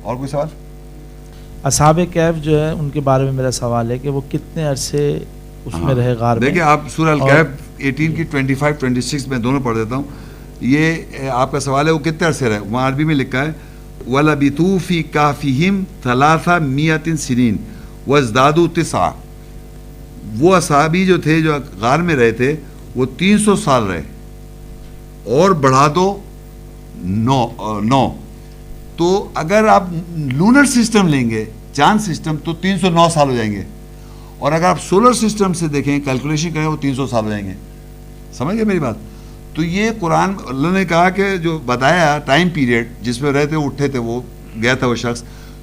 اور کوئی سوال؟ اصحاب کہف جو ہے ان کے بارے میں میرا سوال ہے کہ وہ کتنے عرصے اس میں رہے غار میں؟ دیکھیں آپ سورہ الکہف 18 کی 25 26 میں دونوں پڑھ دیتا ہوں. یہ آپ کا سوال ہے وہ کتنے عرصے رہے. وہاں عربی میں لکھا ہے وَلَبِثُوا فِي كَهْفِهِمْ 300 سنین وَازْدَادُوا 9. وہ اصحابی جو تھے جو غار میں رہے تھے وہ 300 سال رہے اور بڑھا دو 9. تو اگر آپ لونر سسٹم لیں گے چاند سسٹم تو 309 سال ہو جائیں گے, اور اگر آپ سولر سسٹم سے دیکھیں کیلکولیشن کریں وہ 300 سال ہو جائیں گے. سمجھ گئے میری بات؟ تو یہ قرآن اللہ نے کہا کہ جو بتایا ٹائم پیریڈ جس میں رہتے اٹھے تھے وہ گیا تھا وہ شخص,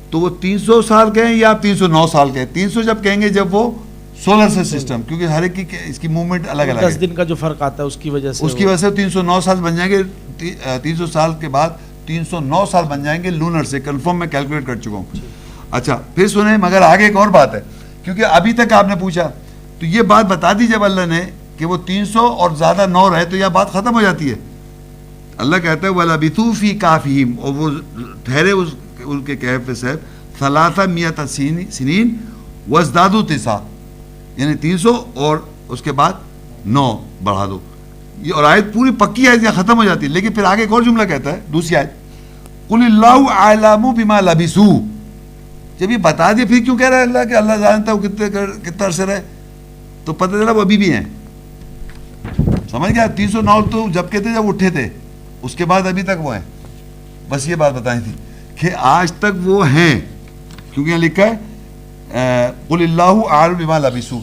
تو وہ 300 سال کہیں یا 309 سال کہیں. 300 جب کہیں گے جب وہ سولر سے سسٹم, کیونکہ ہر ایک کی اس کی موومنٹ الگ الگ ہے, 10 دن کا جو فرق آتا ہے اس کی وجہ سے 309 سال بن جائیں گے. 300 سال کے بعد 309 سال بن جائیں گے لونر سے. کنفرم میں کیلکولیٹ کر چکا ہوں. اچھا پھر سنیں, مگر آگے ایک اور بات ہے, کیونکہ ابھی تک آپ نے پوچھا تو یہ بات بتا دی جب اللہ نے کہ وہ 300 اور زیادہ 9 رہے تو یہ بات ختم ہو جاتی ہے. اللہ کہتا ہے وَلَبِثُوا فِي كَهْفِهِمْ, اور وہ ٹھہرے ان کے کہف میں صاحب 300 سنین وَازْدَادُوا 9, یعنی 300 اور اس کے بعد 9 بڑھا دو. یہ اور آیت پوری پکی آیت یہ ختم ہو جاتی ہے. لیکن پھر آگے ایک اور جملہ کہتا ہے دوسری آیت قُلِ اللَّهُ أَعْلَمُ بِمَا لَبِثُوا. جب یہ بتا دیا پھر کیوں کہہ رہا ہے اللہ کہ اللہ جانتا ہے وہ کتنا عرصے رہے, تو پتہ چلا وہ ابھی بھی ہیں. سمجھ گیا؟ 309 تو جب کہتے جب اٹھے تھے, اس کے بعد ابھی تک وہ ہیں. بس یہ بات بتانی تھی کہ آج تک وہ ہیں, کیونکہ یہاں لکھا ہے قُلِ اللَّهُ أَعْلَمُ بِمَا لَبِثُوا.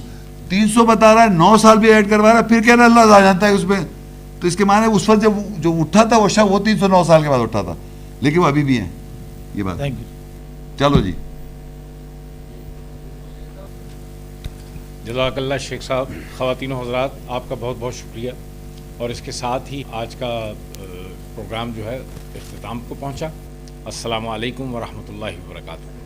300 بتا رہا ہے, 9 سال بھی ایڈ کروا رہا ہے, پھر کہہ رہا ہے اللہ جانتا ہے اس میں. تو اس کے معنی اس وقت جو اٹھا تھا وہ شخص وہ 309 سال کے بعد اٹھا تھا, لیکن وہ ابھی بھی ہیں. یہ بات. چلو جی, جزاک اللہ شیخ صاحب. خواتین و حضرات آپ کا بہت بہت شکریہ, اور اس کے ساتھ ہی آج کا پروگرام جو ہے اختتام کو پہنچا. السلام علیکم ورحمۃ اللہ وبرکاتہ.